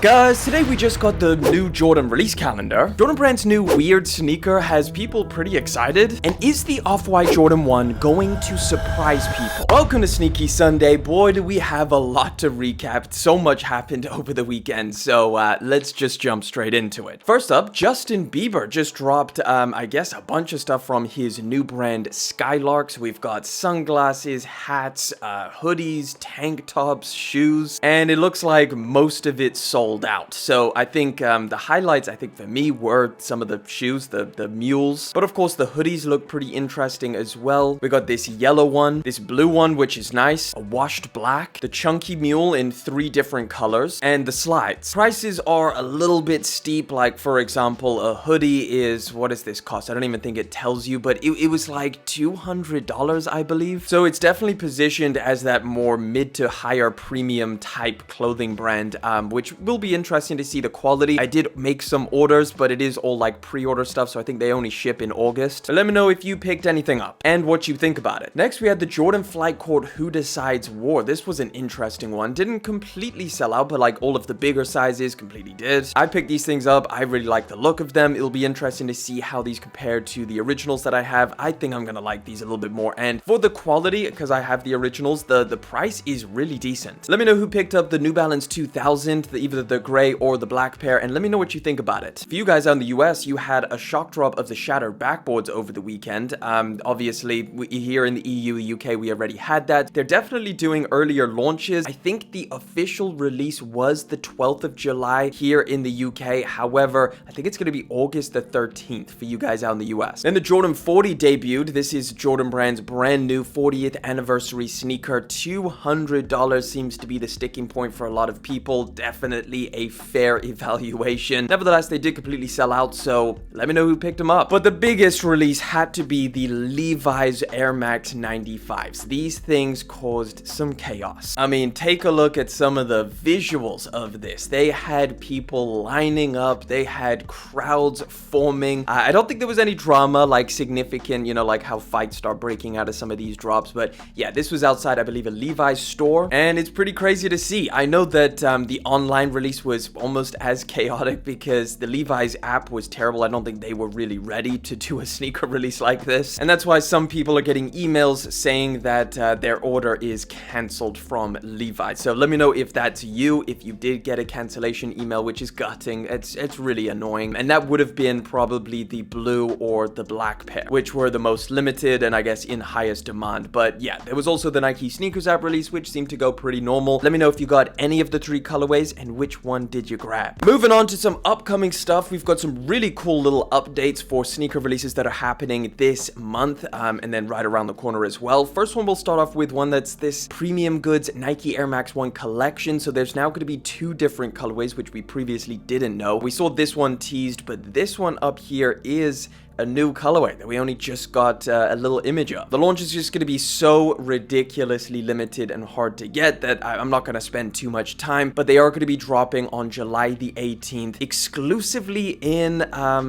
Guys, today we just got the new Jordan release calendar. Jordan Brand's new weird sneaker has people pretty excited. And is the Off-White Jordan 1 going to surprise people? Welcome to Sneaky Sunday. Boy, do we have a lot to recap. So much happened over the weekend, so let's just jump straight into it. First up, Justin Bieber just dropped, I guess, a bunch of stuff from his new brand Skylarks. We've got sunglasses, hats, hoodies, tank tops, shoes, and it looks like most of it sold out. So I think the highlights, I think for me, were some of the shoes, the mules. But of course, the hoodies look pretty interesting as well. We got this yellow one, this blue one, which is nice, a washed black, the chunky mule in 3 different colors, and the slides. Prices are a little bit steep. Like, for example, a hoodie is, what does this cost? I don't even think it tells you, but it was like $200, I believe. So it's definitely positioned as that more mid to higher premium type clothing brand, which will be interesting to see the quality. I did make some orders, but it is all like pre-order stuff, so I think they only ship in August. So let me know if you picked anything up and what you think about it. Next, we had the Jordan Flight Court Who Decides War. This was an interesting one. Didn't completely sell out, but like all of the bigger sizes completely did. I picked these things up. I really like the look of them. It'll be interesting to see how these compare to the originals that I have. I think I'm gonna like these a little bit more. And for the quality, because I have the originals, the price is really decent. Let me know who picked up the New Balance 2000, either the gray or the black pair, and let me know what you think about it. For you guys out in the US, you had a shock drop of the shattered backboards over the weekend. Obviously, here in the EU, the UK, we already had that. They're definitely doing earlier launches. I think the official release was the 12th of July here in the UK. However, I think it's going to be August the 13th for you guys out in the US. Then the Jordan 40 debuted. This is Jordan Brand's brand new 40th anniversary sneaker. $200 seems to be the sticking point for a lot of people. Definitely a fair evaluation. Nevertheless, they did completely sell out, so let me know who picked them up. But the biggest release had to be the Levi's Air Max 95s. These things caused some chaos. I mean, take a look at some of the visuals of this. They had people lining up. They had crowds forming. I don't think there was any drama, like significant, like how fights start breaking out of some of these drops. But yeah, this was outside, I believe, a Levi's store, and it's pretty crazy to see. I know that the online release was almost as chaotic because the Levi's app was terrible. I don't think they were really ready to do a sneaker release like this. And that's why some people are getting emails saying that their order is canceled from Levi's. So let me know if that's you, if you did get a cancellation email, which is gutting. It's really annoying. And that would have been probably the blue or the black pair, which were the most limited and I guess in highest demand. But yeah, there was also the Nike Sneakers app release, which seemed to go pretty normal. Let me know if you got any of the 3 colorways and which one did you grab. Moving on to some upcoming stuff, we've got some really cool little updates for sneaker releases that are happening this month and then right around the corner as well. First one, we'll start off with one that's this premium goods Nike Air Max 1 collection. So there's now going to be 2 different colorways, which we previously didn't know. We saw this one teased, but this one up here is a new colorway that we only just got a little image of. The launch is just going to be so ridiculously limited and hard to get that I'm not going to spend too much time, but they are going to be dropping on July the 18th exclusively in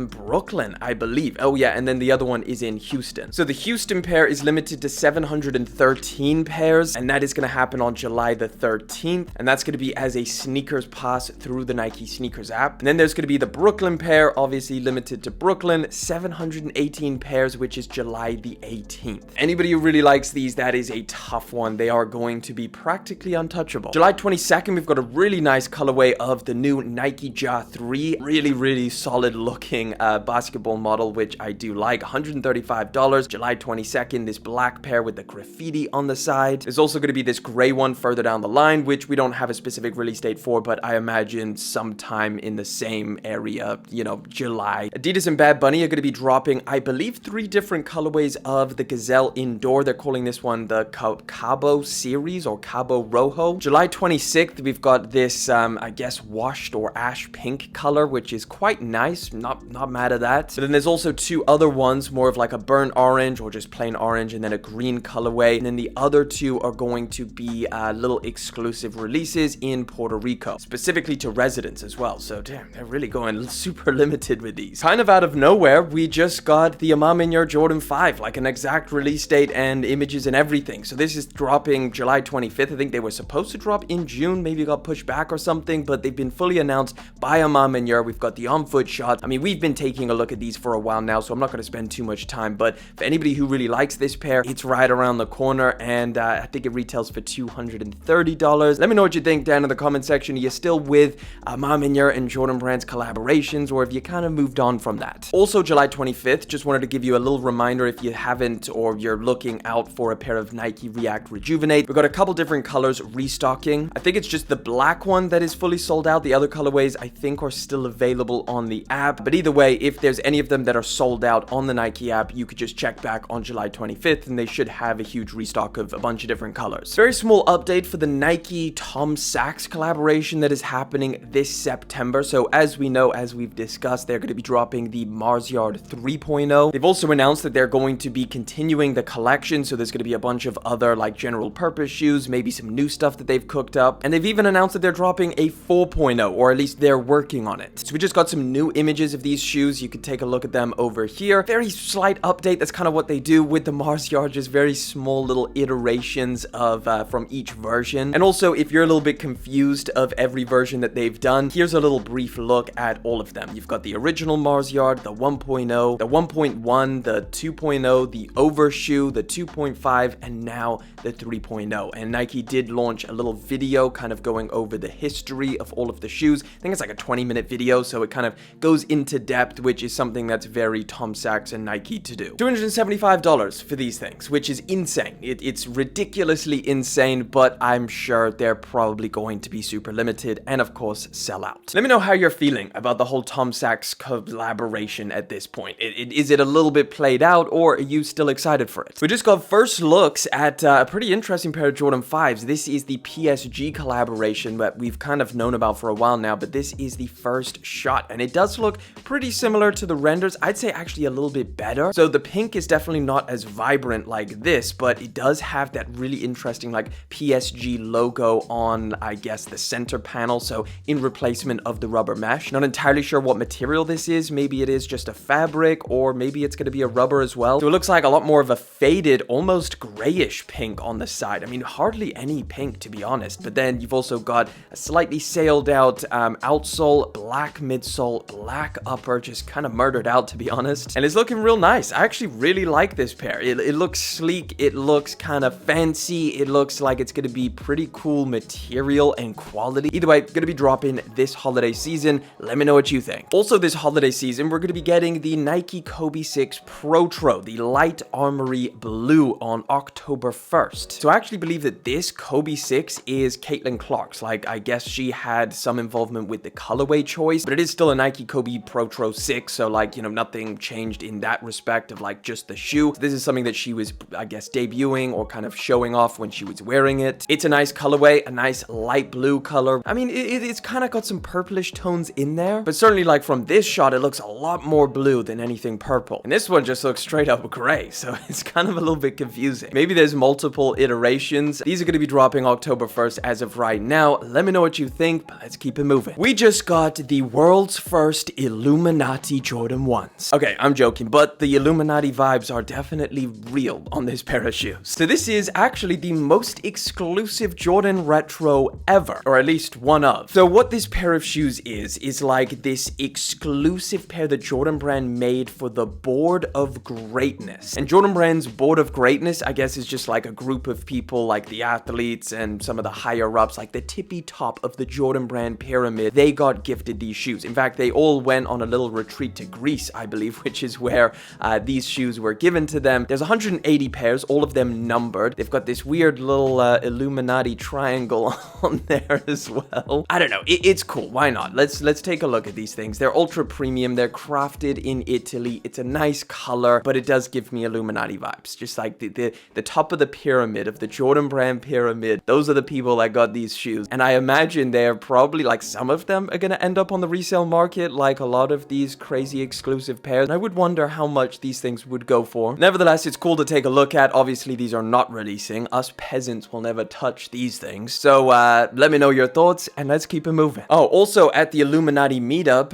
Brooklyn, I believe. Oh yeah, and then the other one is in Houston. So the Houston pair is limited to 713 pairs, and that is going to happen on July the 13th, and that's going to be as a sneakers pass through the Nike Sneakers app. And then there's going to be the Brooklyn pair, obviously limited to Brooklyn, 718 pairs, which is July the 18th. Anybody who really likes these, that is a tough one. They are going to be practically untouchable. July 22nd, we've got a really nice colorway of the new Nike Ja 3. Really solid looking basketball model, which I do like. $135. July 22nd, this black pair with the graffiti on the side. There's also going to be this gray one further down the line, which we don't have a specific release date for, but I imagine sometime in the same area, July. Adidas and Bad Bunny are going to be dropping, I believe, 3 different colorways of the Gazelle Indoor. They're calling this one the Cabo series or Cabo Rojo. July 26th, we've got this, I guess, washed or ash pink color, which is quite nice. Not mad at that. But then there's also 2 other ones, more of like a burnt orange or just plain orange, and then a green colorway. And then the other 2 are going to be little exclusive releases in Puerto Rico, specifically to residents as well. So damn, they're really going super limited with these. Kind of out of nowhere, we just got the Ma Maniere Jordan 5, like an exact release date and images and everything. So this is dropping July 25th. I think they were supposed to drop in June, maybe got pushed back or something, but they've been fully announced by Ma Maniere. We've got the on-foot shots. I mean, we've been taking a look at these for a while now, so I'm not going to spend too much time, but for anybody who really likes this pair, it's right around the corner, and I think it retails for $230. Let me know what you think down in the comment section. Are you still with Ma Maniere and Jordan Brand's collaborations, or have you kind of moved on from that? Also, July 25th, just wanted to give you a little reminder if you haven't or you're looking out for a pair of Nike React Rejuvenate. We've got a couple different colors restocking. I think it's just the black one that is fully sold out. The other colorways, I think, are still available on the app. But either way, if there's any of them that are sold out on the Nike app, you could just check back on July 25th and they should have a huge restock of a bunch of different colors. Very small update for the Nike Tom Sachs collaboration that is happening this September. So as we know, as we've discussed, they're going to be dropping the Mars Yard 3.0. They've also announced that they're going to be continuing the collection. So there's going to be a bunch of other like general purpose shoes, maybe some new stuff that they've cooked up. And they've even announced that they're dropping a 4.0, or at least they're working on it. So we just got some new images of these shoes. You could take a look at them over here. Very slight update. That's kind of what they do with the Mars Yard, just very small little iterations of from each version. And also, if you're a little bit confused of every version that they've done, here's a little brief look at all of them. You've got the original Mars Yard, the 1.0, the 1.1, the 2.0, the overshoe, the 2.5, and now the 3.0. And Nike did launch a little video kind of going over the history of all of the shoes. I think it's like a 20-minute video, so it kind of goes into depth, which is something that's very Tom Sachs and Nike to do. $275 for these things, which is insane. It's ridiculously insane, but I'm sure they're probably going to be super limited and of course sell out. Let me know how you're feeling about the whole Tom Sachs collaboration at this point. Is it a little bit played out, or are you still excited for it? We just got first looks at a pretty interesting pair of Jordan 5s. This is the PSG collaboration that we've kind of known about for a while now, but this is the first shot and it does look pretty similar to the renders. I'd say actually a little bit better. So the pink is definitely not as vibrant like this, but it does have that really interesting like PSG logo on, I guess, the center panel, so in replacement of the rubber mesh. Not entirely sure what material this is. Maybe it is just a fabric, or maybe it's going to be a rubber as well. So it looks like a lot more of a faded, almost grayish pink on the side. I mean, hardly any pink, to be honest. But then you've also got a slightly sailed out outsole, black midsole, black upper, just kind of murdered out, to be honest. And it's looking real nice. I actually really like this pair. It looks sleek. It looks kind of fancy. It looks like it's going to be pretty cool material and quality. Either way, going to be dropping this holiday season. Let me know what you think. Also this holiday season, we're going to be getting the Nike Kobe 6 Protro, the light armory blue, on October 1st. So I actually believe that this Kobe 6 is Caitlin Clark's. Like, I guess she had some involvement with the colorway choice, but it is still a Nike Kobe Protro 6. So like, you know, nothing changed in that respect of like just the shoe. This is something that she was, I guess, debuting or kind of showing off when she was wearing it. It's a nice colorway, a nice light blue color. I mean, it's kind of got some purplish tones in there, but certainly like from this shot, it looks a lot more blue than anything purple. And this one just looks straight up gray, so it's kind of a little bit confusing. Maybe there's multiple iterations. These are going to be dropping October 1st as of right now. Let me know what you think, but let's keep it moving. We just got the world's first Illuminati Jordan 1s. Okay, I'm joking, but the Illuminati vibes are definitely real on this pair of shoes. So this is actually the most exclusive Jordan retro ever, or at least one of. So what this pair of shoes is like this exclusive pair that Jordan Brand made for the Board of Greatness. And Jordan Brand's Board of Greatness, I guess, is just like a group of people like the athletes and some of the higher ups, like the tippy top of the Jordan Brand pyramid. They got gifted these shoes. In fact, they all went on a little retreat to Greece, I believe, which is where these shoes were given to them. There's 180 pairs, all of them numbered. They've got this weird little Illuminati triangle on there as well. I don't know. It's cool. Why not? Let's take a look at these things. They're ultra premium. They're crafted in Italy. It's a nice color, but it does give me Illuminati vibes. Just like the top of the pyramid, of the Jordan Brand pyramid. Those are the people that got these shoes. And I imagine they're probably, like, some of them are going to end up on the resale market, like a lot of these crazy exclusive pairs. And I would wonder how much these things would go for. Nevertheless, it's cool to take a look at. Obviously, these are not releasing. Us peasants will never touch these things. So let me know your thoughts and let's keep it moving. Oh, also at the Illuminati meetup,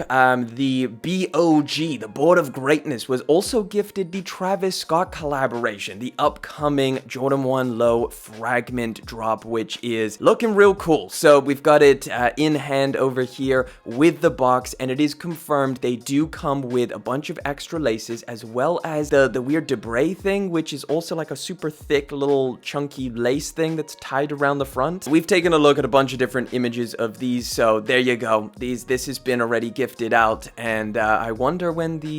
the BOG, the Sword of Greatness was also gifted the Travis Scott collaboration, the upcoming Jordan 1 Low Fragment drop, which is looking real cool. So we've got it in hand over here with the box, and it is confirmed they do come with a bunch of extra laces, as well as the weird debris thing, which is also like a super thick little chunky lace thing that's tied around the front. We've taken a look at a bunch of different images of these, so there you go. This has been already gifted out, and I wonder when the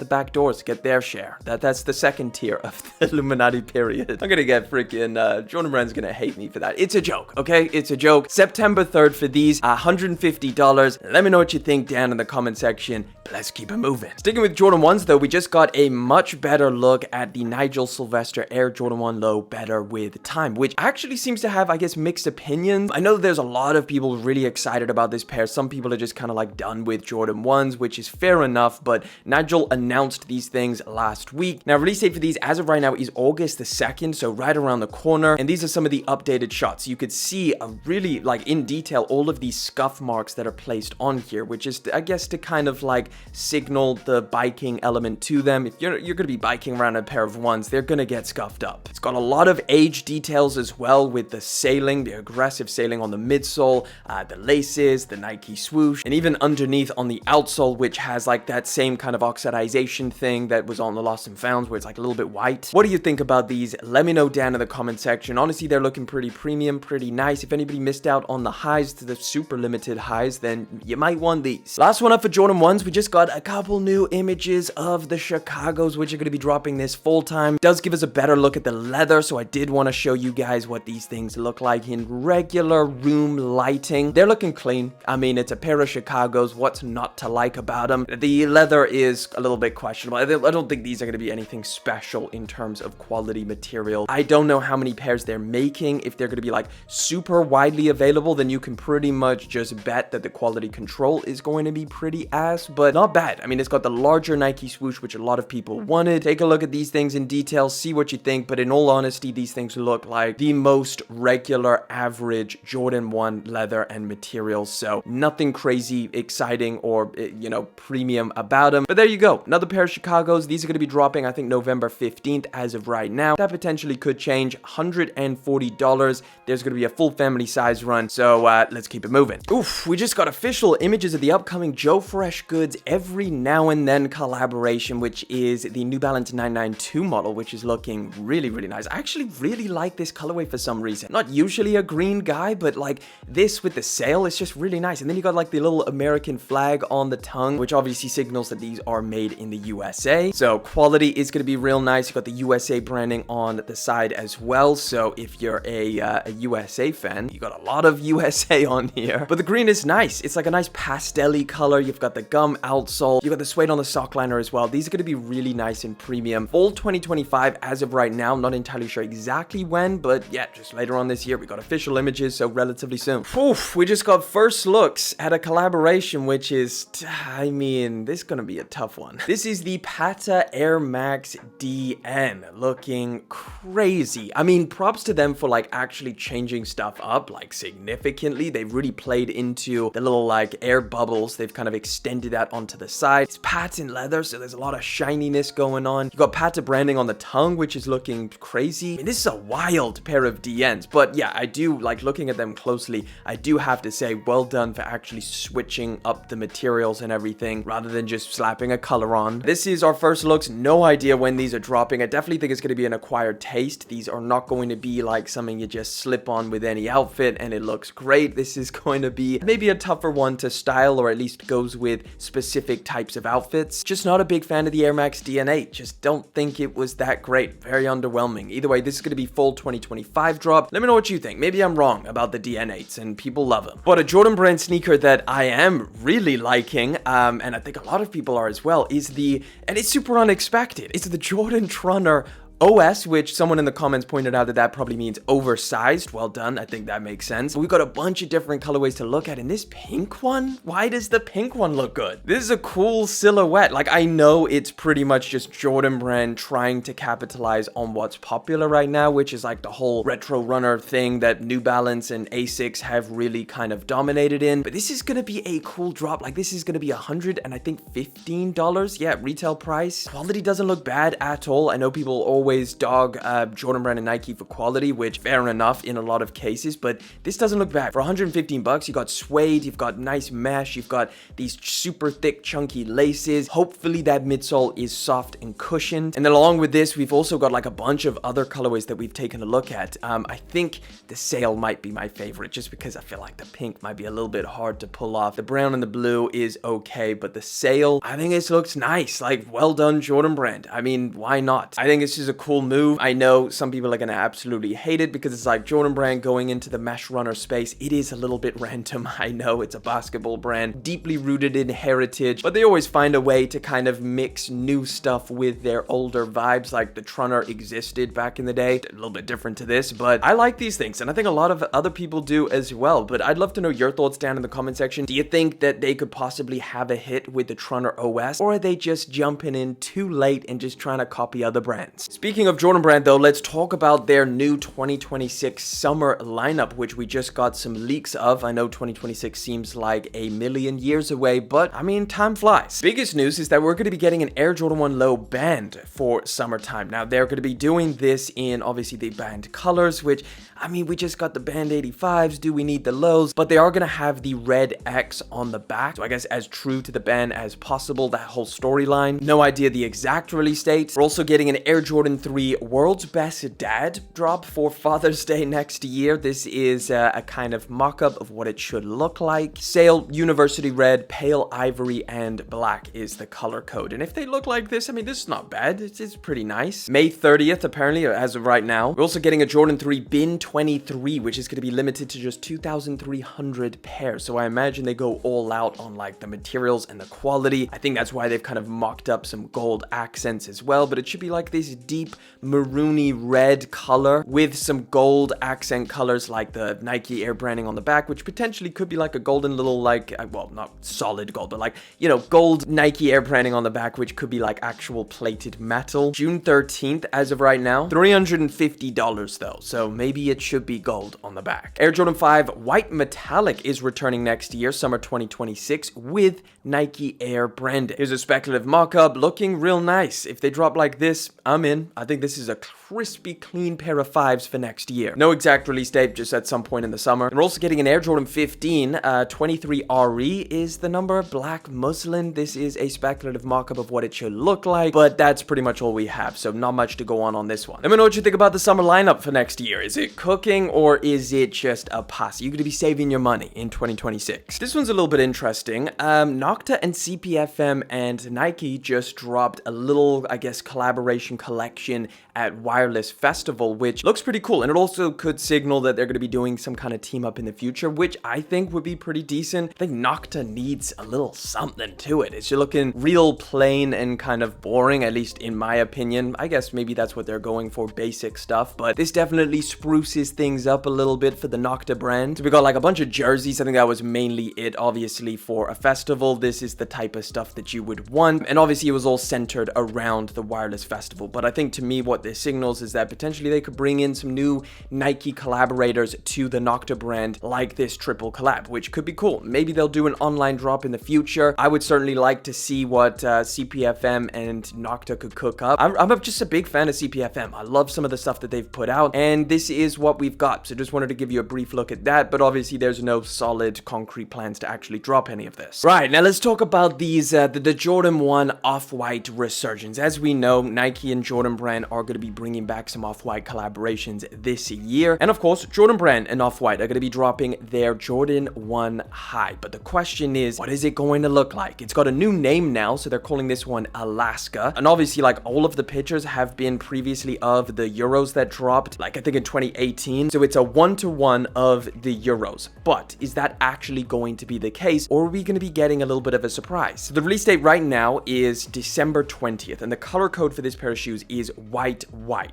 back doors get their share. That's the second tier of the Illuminati period. I'm gonna get freaking Jordan Brand's gonna hate me for that. It's a joke, okay? It's a joke. September 3rd for these, $150. Let me know what you think down in the comment section. Let's keep it moving. Sticking with Jordan 1s though, we just got a much better look at the Nigel Sylvester Air Jordan 1 Low Better with Time, which actually seems to have, I guess, mixed opinions. I know there's a lot of people really excited about this pair. Some people are just kind of like done with Jordan 1s, which is fair enough, but Nigel announced these things last week. Now, release date for these as of right now is August the 2nd, so right around the corner, and these are some of the updated shots. You could see a really, like, in detail, all of these scuff marks that are placed on here, which is, I guess, to kind of like signal the biking element to them. If you're gonna be biking around a pair of ones, they're gonna get scuffed up. It's got a lot of age details as well, with the sailing, the aggressive sailing on the midsole, the laces, the Nike swoosh, and even underneath on the outsole, which has like that same kind of oxidization thing that was on the Lost and Founds, where it's like a little bit white. What do you think about these? Let me know down in the comment section. Honestly, they're looking pretty premium, pretty nice. If anybody missed out on the highs, to the super limited highs, then you might want these. Last one up for Jordan 1s, we just got a couple new images of the Chicagos, which are going to be dropping this full time. Does give us a better look at the leather, so I did want to show you guys what these things look like in regular room lighting. They're looking clean. I mean, it's a pair of Chicagos. What's not to like about them? The leather is a little bit questionable. I don't think these are going to be anything special in terms of quality material. I don't know how many pairs they're making. If they're going to be like super widely available, then you can pretty much just bet that the quality control is going to be pretty ass, but not bad. I mean, it's got the larger Nike swoosh, which a lot of people wanted. Take a look at these things in detail, see what you think, but in all honesty, these things look like the most regular, average Jordan 1 leather and materials, so nothing crazy, exciting, or, you know, premium about them. But there you go, another pair of Chicagos. These are going to be dropping, I think, November 15th as of right now. That potentially could change. $140. There's going to be a full family size run, so let's keep it moving. Oof, we just got official images of the upcoming Joe Fresh Goods Every Now and Then collaboration, which is the New Balance 992 model, which is looking really, really nice. I actually really like this colorway for some reason. Not usually a green guy, but like this with the sail, it's just really nice. And then you got like the little American flag on the tongue, which obviously signals that these are made in the USA. So quality is going to be real nice. You got the USA branding on the side as well. So if you're a USA fan, you got a lot of USA on here. But the green is nice. It's like a nice pastel-y color. You've got the gum outsole. You got the suede on the sock liner as well. These are going to be really nice and premium. Fall 2025 as of right now. Not entirely sure exactly when, but yeah, just later on this year. We got official images, so relatively soon. Oof, we just got first looks at a collaboration, which is, I mean, this is going to be a tough one. This is the Patta Air Max DN, looking crazy. I mean, props to them for like actually changing stuff up like significantly. They've really played into the little like air bubbles. They've kind of extended that onto the side. It's patent leather, so there's a lot of shininess going on. You got Patta branding on the tongue, which is looking crazy. I mean, this is a wild pair of DNs, but yeah, I do like looking at them closely. I do have to say, well done for actually switching up the materials and everything rather than just slapping a color on. This is our first looks. No idea when these are dropping. I definitely think it's going to be an acquired taste. These are not going to be like something you just slip on with any outfit and it looks great. This is going to be maybe a tougher one to style, or at least goes with specific types of outfits. Just not a big fan of the Air Max DN8. Just don't think it was that great. Very underwhelming. Either way, this is going to be full 2025 drop. Let me know what you think. Maybe I'm wrong about the DN8s and people love them. But a Jordan brand sneaker that I am really liking, and I think a lot of people are as well, is and it's super unexpected. It's the Jordan Trunner OS, which someone in the comments pointed out that probably means oversized. Well done. I think that makes sense. We've got a bunch of different colorways to look at. And this pink one, why does the pink one look good? This is a cool silhouette. Like, I know it's pretty much just Jordan Brand trying to capitalize on what's popular right now, which is like the whole retro runner thing that New Balance and Asics have really kind of dominated in. But this is gonna be a cool drop. Like, this is gonna be $100 and I think $15. Yeah, retail price. Quality doesn't look bad at all. I know people always dog Jordan Brand and Nike for quality, which fair enough in a lot of cases, but this doesn't look bad. For 115 bucks, you got suede, you've got nice mesh, you've got these super thick chunky laces. Hopefully that midsole is soft and cushioned. And then along with this, we've also got like a bunch of other colorways that we've taken a look at. I think the sail might be my favorite, just because I feel like the pink might be a little bit hard to pull off. The brown and the blue is okay, but the sail, I think this looks nice. Like, well done, Jordan Brand. I mean, why not? I think it's just a cool move. I know some people are gonna absolutely hate it because it's like Jordan Brand going into the mesh runner space. It is a little bit random. I know it's a basketball brand, deeply rooted in heritage, but they always find a way to kind of mix new stuff with their older vibes. Like the Trunner existed back in the day, a little bit different to this, but I like these things, and I think a lot of other people do as well. But I'd love to know your thoughts down in the comment section. Do you think that they could possibly have a hit with the Trunner OS, or are they just jumping in too late and just trying to copy other brands? Speaking of Jordan Brand though, let's talk about their new 2026 summer lineup, which we just got some leaks of. I know 2026 seems like a million years away, but I mean, time flies. Biggest news is that we're going to be getting an Air Jordan 1 Low band for summertime. Now, they're going to be doing this in obviously the band colors, which, I mean, we just got the band 85s. Do we need the lows? But they are going to have the red X on the back. So I guess as true to the band as possible, that whole storyline. No idea the exact release date. We're also getting an Air Jordan 3 World's Best Dad drop for Father's Day next year. This is a kind of mock-up of what it should look like. Sail, University Red, Pale Ivory, and Black is the color code. And if they look like this, I mean, this is not bad. It's pretty nice. May 30th, apparently, as of right now. We're also getting a Jordan 3 Bin 23, which is going to be limited to just 2,300 pairs. So I imagine they go all out on like the materials and the quality. I think that's why they've kind of mocked up some gold accents as well, but it should be like this deep maroony red color with some gold accent colors like the Nike Air branding on the back, which potentially could be like a golden little like, well, not solid gold, but like, you know, gold Nike Air branding on the back, which could be like actual plated metal. June 13th as of right now. $350 though, so maybe it should be gold on the back. Air Jordan 5 White Metallic is returning next year, summer 2026, with Nike Air branding. Here's a speculative mock-up looking real nice. If they drop like this, I'm in. I think this is a crispy, clean pair of 5s for next year. No exact release date, just at some point in the summer. And we're also getting an Air Jordan 15 23 RE is the number, black muslin. This is a speculative mock-up of what it should look like, but that's pretty much all we have, so not much to go on this one. Let me know what you think about the summer lineup for next year. Is it cooking or is it just a pass? You're going to be saving your money in 2026. This one's a little bit interesting. Nocta and CPFM and Nike just dropped a little, I guess, collaboration collection at Wireless Festival, which looks pretty cool. And it also could signal that they're going to be doing some kind of team up in the future, which I think would be pretty decent. I think Nocta needs a little something to it. It's just looking real plain and kind of boring, at least in my opinion. I guess maybe that's what they're going for, basic stuff, but this definitely spruces things up a little bit for the Nocta brand. So we got like a bunch of jerseys. I think that was mainly it, obviously, for a festival. This is the type of stuff that you would want. And obviously it was all centered around the Wireless Festival. But I think to me, what this signals is that potentially they could bring in some new Nike collaborators to the Nocta brand, like this triple collab, which could be cool. Maybe they'll do an online drop in the future. I would certainly like to see what CPFM and Nocta could cook up. I'm just a big fan of CPFM. I love some of the stuff that they've put out, and this is what we've got. So just wanted to give you a brief look at that, but obviously there's no solid concrete plans to actually drop any of this. Right, now let's talk about these the Jordan 1 Off-White resurgence. As we know, Nike and Jordan Brand are going to be bringing back some Off-White collaborations this year, and of course Jordan Brand and Off-White are going to be dropping their Jordan 1 High. But the question is, what is it going to look like? It's got a new name now, so they're calling this one Alaska, and obviously like all of the pictures have been previously of the Euros that dropped, like I think in 2018 18, so it's a 1-to-1 of the Euros. But is that actually going to be the case, or are we going to be getting a little bit of a surprise? So the release date right now is December 20th, and the color code for this pair of shoes is white.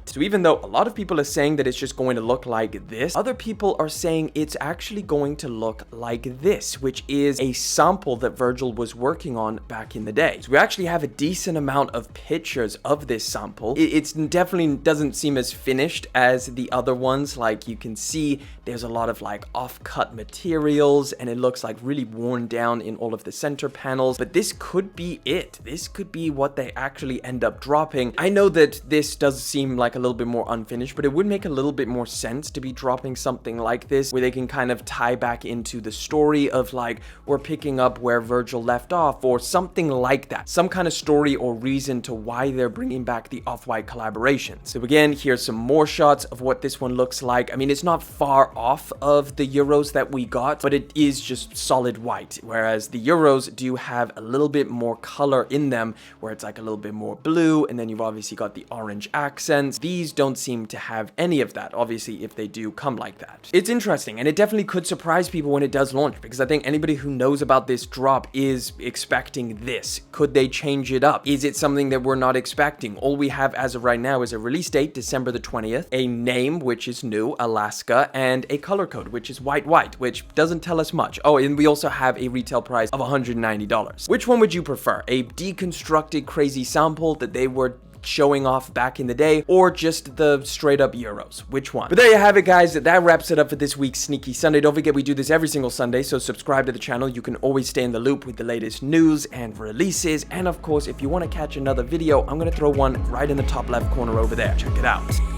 So even though a lot of people are saying that it's just going to look like this, other people are saying it's actually going to look like this, which is a sample that Virgil was working on back in the day. So we actually have a decent amount of pictures of this sample. It's definitely doesn't seem as finished as the other ones. Like, you can see there's a lot of like off-cut materials, and it looks like really worn down in all of the center panels, but this could be it. This could be what they actually end up dropping. I know that this does seem like a little bit more unfinished, but it would make a little bit more sense to be dropping something like this where they can kind of tie back into the story of like, we're picking up where Virgil left off, or something like that. Some kind of story or reason to why they're bringing back the Off-White collaboration. So again, here's some more shots of what this one looks like. I mean, it's not far off of the Euros that we got, but it is just solid white, whereas the Euros do have a little bit more color in them, where it's like a little bit more blue, and then you've obviously got the orange accents. These don't seem to have any of that, obviously, if they do come like that. It's interesting, and it definitely could surprise people when it does launch, because I think anybody who knows about this drop is expecting this. Could they change it up? Is it something that we're not expecting? All we have as of right now is a release date, December the 20th, a name, which is new, Alaska, and a color code, which is white, which doesn't tell us much. Oh, and we also have a retail price of $190. Which one would you prefer? A deconstructed crazy sample that they were showing off back in the day, or just the straight up Euros? Which one? But there you have it, guys. That wraps it up for this week's Sneaky Sunday. Don't forget, we do this every single Sunday, so subscribe to the channel. You can always stay in the loop with the latest news and releases. And of course, if you want to catch another video, I'm going to throw one right in the top left corner over there. Check it out.